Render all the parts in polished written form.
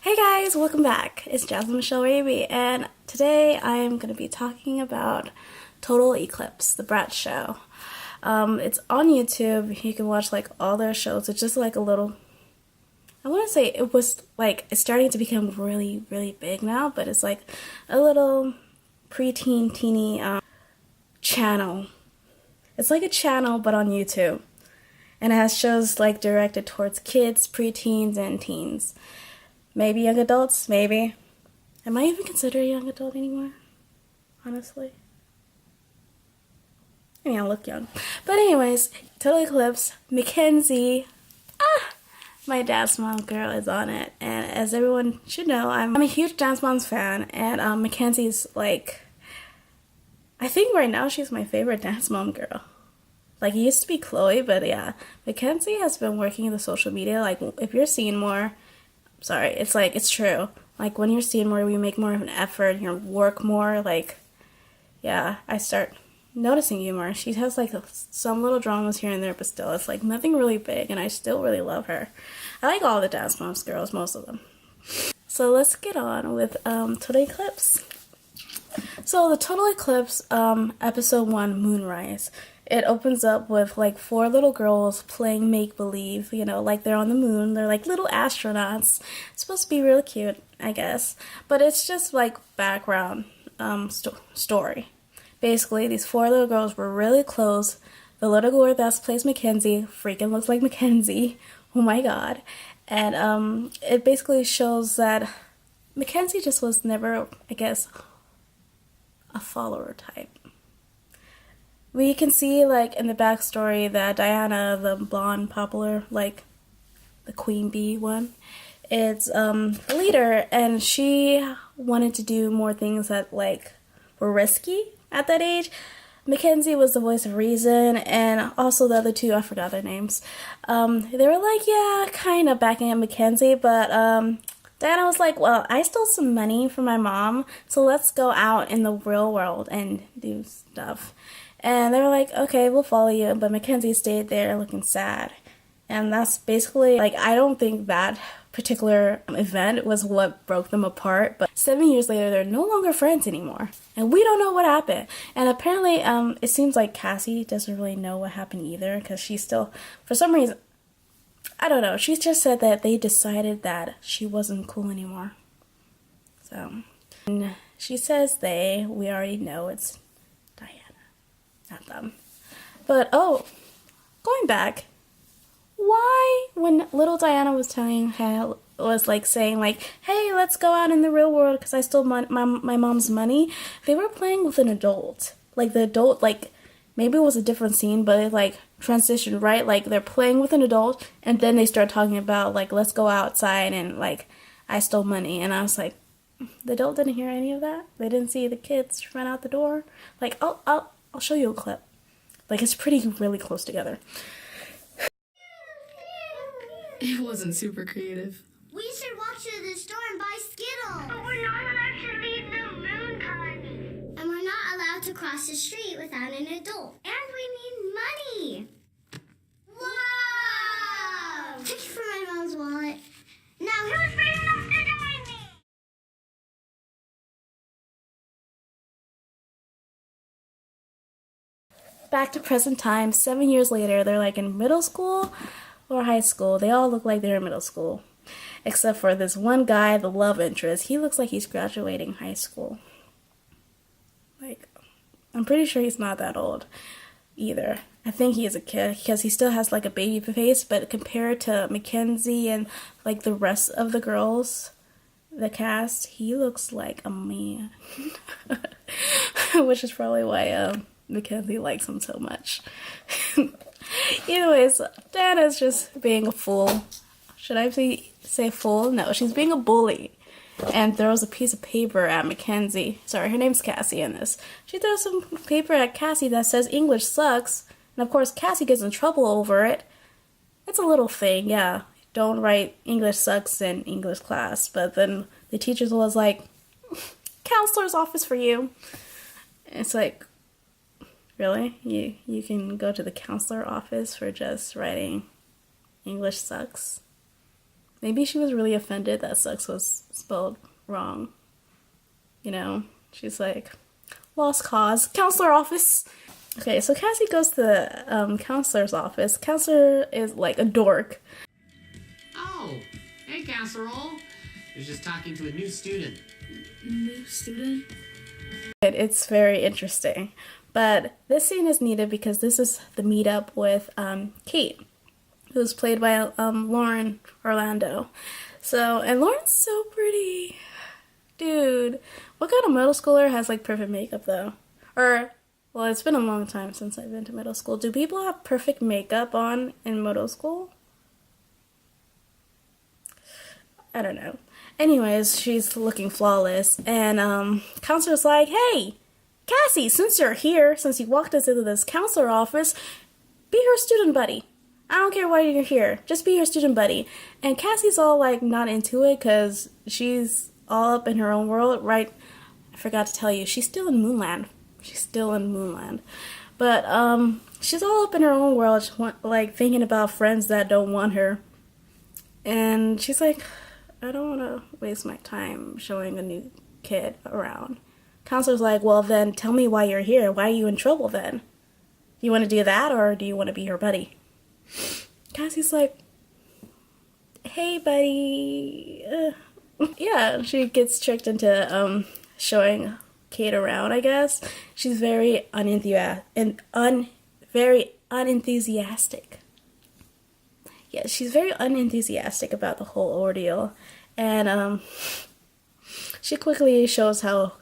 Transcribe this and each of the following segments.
Hey guys, welcome back. It's Jasmine Michelle Raby, and today I am going to be talking about Total Eclipse, the Brat show. It's on YouTube. You can watch like all their shows. It's just like a little. I wouldn't say it was like it's starting to become really, really big now, but it's like a little preteen, teeny channel. It's like a channel, but on YouTube, and it has shows like directed towards kids, preteens, and teens. Maybe young adults, maybe. Am I even considered a young adult anymore? Honestly. I mean, I look young. But anyways, Total Eclipse, Mackenzie, my Dance Mom girl is on it. And as everyone should know, I'm a huge Dance Moms fan. And Mackenzie's like, I think right now she's my favorite Dance Mom girl. Like, it used to be Chloe, but yeah. Mackenzie has been working in the social media. Like, if you're seeing more, sorry, it's like, it's true. Like, when you're seeing more, we make more of an effort, you work more, like, yeah, I start noticing you more. She has, like, some little dramas here and there, but still, it's, like, nothing really big, and I still really love her. I like all the Dance Moms girls, most of them. So let's get on with Total Eclipse. So the Total Eclipse, episode 1, Moonrise. It opens up with like 4 little girls playing make-believe, you know, like they're on the moon. They're like little astronauts. It's supposed to be really cute, I guess. But it's just like background story. Basically, these 4 little girls were really close. The little girl that plays Mackenzie freaking looks like Mackenzie. Oh my god. And it basically shows that Mackenzie just was never, I guess, a follower type. We can see, like, in the backstory that Diana, the blonde popular, like, the queen bee one, is the leader, and she wanted to do more things that, like, were risky at that age. Mackenzie was the voice of reason, and also the other 2, I forgot their names. They were like, yeah, kind of backing up Mackenzie, but Diana was like, well, I stole some money from my mom, so let's go out in the real world and do stuff. And they were like, okay, we'll follow you. But Mackenzie stayed there looking sad. And that's basically, like, I don't think that particular event was what broke them apart. But 7 years later, they're no longer friends anymore. And we don't know what happened. And apparently, it seems like Cassie doesn't really know what happened either. Because she's still, for some reason, I don't know. She just said that they decided that she wasn't cool anymore. So, and she says we already know it's Diana. Not them. But, oh, going back, why, when little Diana was saying, like, hey, let's go out in the real world because I stole my mom's money, they were playing with an adult. Like, the adult, like, maybe it was a different scene, but it, like, transitioned, right? Like, they're playing with an adult, and then they start talking about, like, let's go outside, and, like, I stole money. And I was like, the adult didn't hear any of that? They didn't see the kids run out the door? Like, I'll show you a clip. Like, it's really close together. It wasn't super creative. We should walk to the store and buy Skittles. But we're not allowed to leave the moon colony. And we're not allowed to cross the street without an adult. And we need money. Wow! Thank you for my mom's wallet. Now, who's brave enough to join me? Back to present time, 7 years later, they're like in middle school or high school. They all look like they're in middle school. Except for this one guy, the love interest. He looks like he's graduating high school. Like, I'm pretty sure he's not that old either. I think he is a kid because he still has like a baby face, but compared to Mackenzie and like the rest of the girls, the cast, he looks like a man. Which is probably why Mackenzie likes him so much. Anyways, Diana's just being a fool. Should I say fool? No, she's being a bully. And throws a piece of paper at Mackenzie. Sorry, her name's Cassie in this. She throws some paper at Cassie that says English sucks. And of course, Cassie gets in trouble over it. It's a little thing, yeah. Don't write English sucks in English class. But then the teacher was like, counselor's office for you. It's like, really? You can go to the counselor office for just writing English sucks? maybe she was really offended that sex was spelled wrong. You know, she's like, lost cause, counselor office. Okay, so Cassie goes to the counselor's office. Counselor is like a dork. Oh, hey, Counselor. I was just talking to a new student. New student? It's very interesting. But this scene is needed because this is the meetup with Kate, who's played by Lauren Orlando. So, and Lauren's so pretty. Dude, what kind of middle schooler has like perfect makeup though? Or, well, it's been a long time since I've been to middle school. Do people have perfect makeup on in middle school? I don't know. Anyways, she's looking flawless, and counselor's like, hey, Cassie, since you're here, since you walked us into this counselor office, be her student buddy. I don't care why you're here, just be her student buddy. And Cassie's all like not into it because she's all up in her own world, right? I forgot to tell you, she's still in Moonland. But she's all up in her own world, like thinking about friends that don't want her. And she's like, I don't want to waste my time showing a new kid around. Counselor's like, well then tell me why you're here. Why are you in trouble then? Do you want to do that or do you want to be her buddy? Cassie's like, hey buddy. Yeah, she gets tricked into showing Kate around, I guess. She's very very unenthusiastic. Yeah, she's very unenthusiastic about the whole ordeal. And she quickly shows how,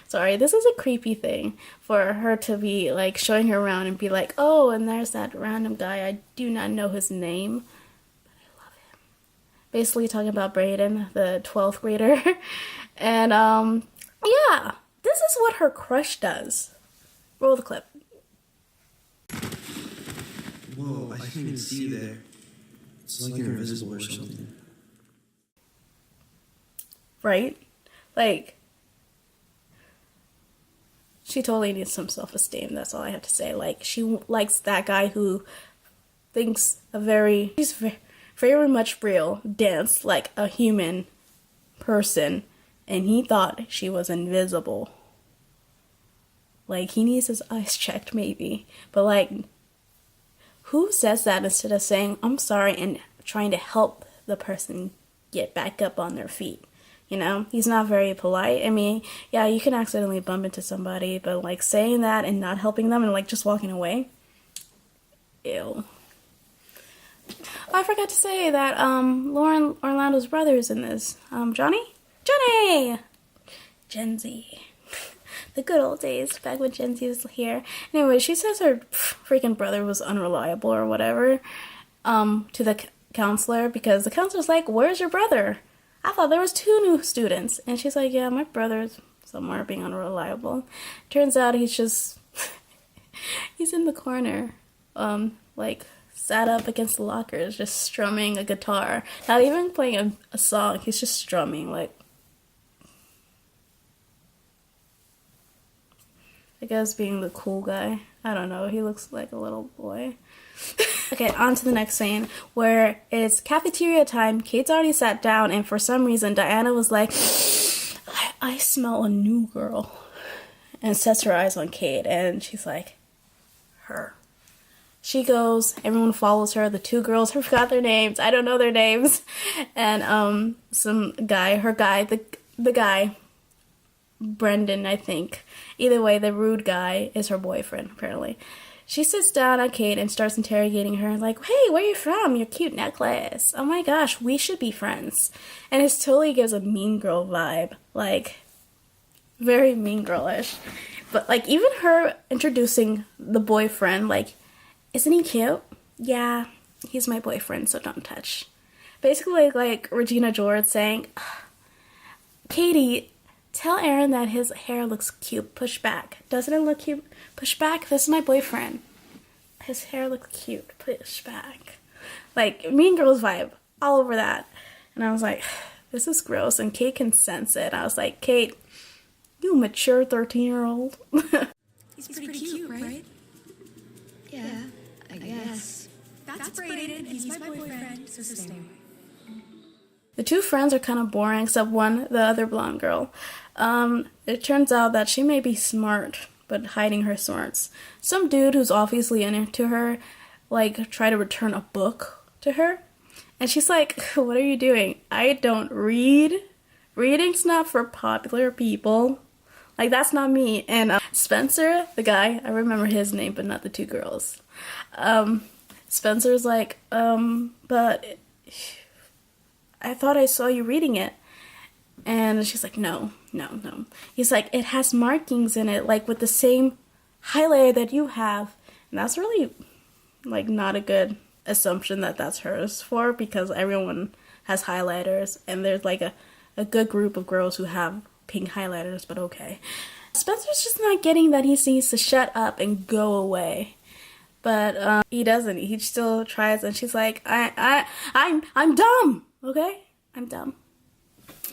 sorry, this is a creepy thing for her to be like showing her around and be like, oh, and there's that random guy, I do not know his name, but I love him. Basically talking about Brayden, the 12th grader. And yeah, this is what her crush does. Roll the clip. Whoa, I can't even see you there. It's like you're invisible or something. Right? Like, she totally needs some self-esteem. That's all I have to say. Like, she likes that guy who thinks he's very much real, dance like a human person, and he thought she was invisible. Like, he needs his eyes checked, maybe. But, like, who says that instead of saying, I'm sorry, and trying to help the person get back up on their feet? You know, he's not very polite. I mean, yeah, you can accidentally bump into somebody, but like saying that and not helping them and like just walking away. Ew. Oh, I forgot to say that Lauren Orlando's brother is in this. Johnny? Gen Z. The good old days, back when Gen Z was here. Anyway, she says her freaking brother was unreliable or whatever to the counselor because the counselor's like, where's your brother? I thought there was 2 new students. And she's like, yeah, my brother's somewhere being unreliable. Turns out he's just, he's in the corner, like, sat up against the lockers, just strumming a guitar. Not even playing a song, he's just strumming, like, I guess being the cool guy. I don't know, he looks like a little boy. Okay, on to the next scene, where it's cafeteria time. Kate's already sat down, and for some reason, Diana was like, I smell a new girl. And sets her eyes on Kate, and she's like, her. She goes, everyone follows her, the 2 girls, I forgot their names, I don't know their names. And some guy, the guy, Brendan, I think. Either way, the rude guy is her boyfriend, apparently. She sits down on Kate and starts interrogating her, like, hey, where are you from? Your cute necklace. Oh my gosh, we should be friends. And it totally gives a mean girl vibe. Like, very mean girlish. But, like, even her introducing the boyfriend, like, isn't he cute? Yeah, he's my boyfriend, so don't touch. Basically, like Regina George saying, Katie, tell Aaron that his hair looks cute. Push back. Doesn't it look cute? Push back. This is my boyfriend. His hair looks cute. Push back. Like, Mean Girls vibe. All over that. And I was like, this is gross. And Kate can sense it. I was like, Kate, you mature 13-year-old. He's pretty cute, right? Yeah, I guess. That's Brayden. He's my boyfriend, so stay away. The two friends are kind of boring, except one, the other blonde girl. It turns out that she may be smart, but hiding her smarts. Some dude who's obviously into her, like, try to return a book to her. And she's like, what are you doing? I don't read. Reading's not for popular people. Like, that's not me. And Spencer, the guy, I remember his name, but not the two girls. Spencer's like, but I thought I saw you reading it. And she's like, no. He's like, it has markings in it, like with the same highlighter that you have. And that's really, like, not a good assumption that that's hers for, because everyone has highlighters, and there's like a good group of girls who have pink highlighters, but okay. Spencer's just not getting that he needs to shut up and go away. But he doesn't. He still tries, and she's like, I'm dumb, okay? I'm dumb.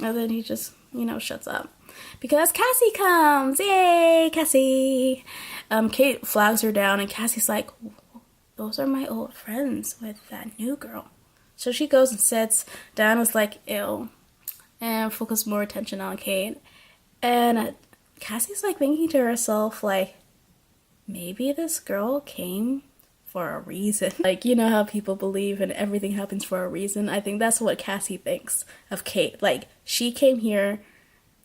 And then he just, shuts up. Because Cassie comes! Yay, Cassie! Kate flags her down, and Cassie's like, those are my old friends with that new girl. So she goes and sits. Diana's like, ew. And focus more attention on Kate. And Cassie's like thinking to herself, like, maybe this girl came for a reason. Like, you know how people believe and everything happens for a reason? I think that's what Cassie thinks of Kate. Like, she came here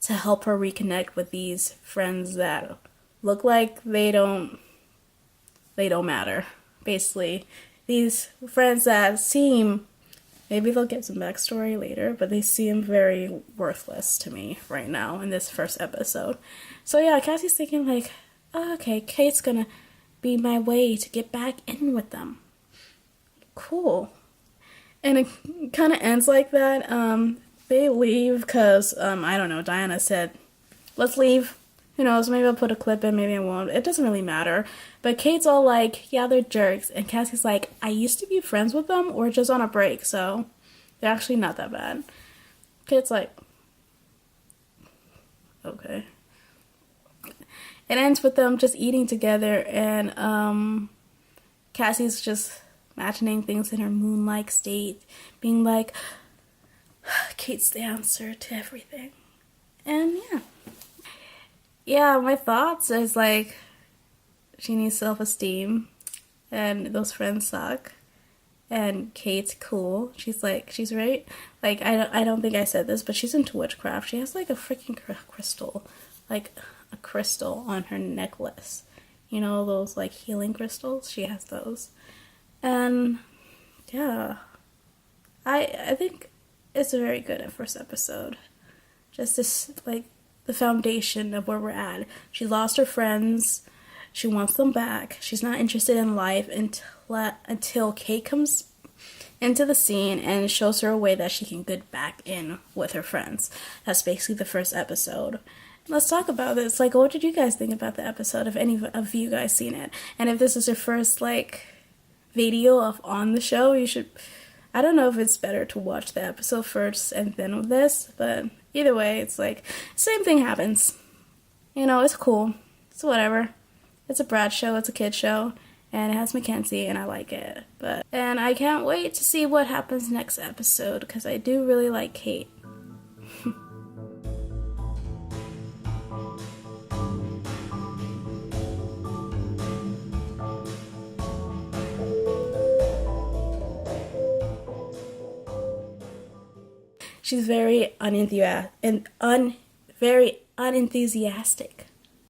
to help her reconnect with these friends that look like they don't matter. Basically, these friends that seem, maybe they'll get some backstory later, but they seem very worthless to me right now in this first episode. So yeah, Cassie's thinking like, oh, okay, Kate's gonna be my way to get back in with them. Cool. And it kind of ends like that. They leave because, I don't know, Diana said, let's leave. Who knows, maybe I'll put a clip in, maybe I won't. It doesn't really matter. But Kate's all like, yeah, they're jerks. And Cassie's like, I used to be friends with them. We're just on a break, so they're actually not that bad. Kate's like, okay. It ends with them just eating together, and Cassie's just imagining things in her moon-like state, being like, Kate's the answer to everything. And yeah, my thoughts is like, she needs self-esteem, and those friends suck, and Kate's cool. She's right. Like, I don't think I said this, but she's into witchcraft. She has like a freaking crystal, like a crystal on her necklace. You know, those like healing crystals? She has those. And yeah, I think it's a very good first episode. Just this, like, the foundation of where we're at. She lost her friends. She wants them back. She's not interested in life until Kate comes into the scene and shows her a way that she can get back in with her friends. That's basically the first episode. Let's talk about this. Like, what did you guys think about the episode? If any of you guys seen it? And if this is your first, like, video of on the show, you should... I don't know if it's better to watch the episode first and then this, but either way, it's like, same thing happens. You know, it's cool. It's whatever. It's a Brat show, it's a kid show, and it has Mackenzie, and I like it. And I can't wait to see what happens next episode, because I do really like Kate. She's very very unenthusiastic.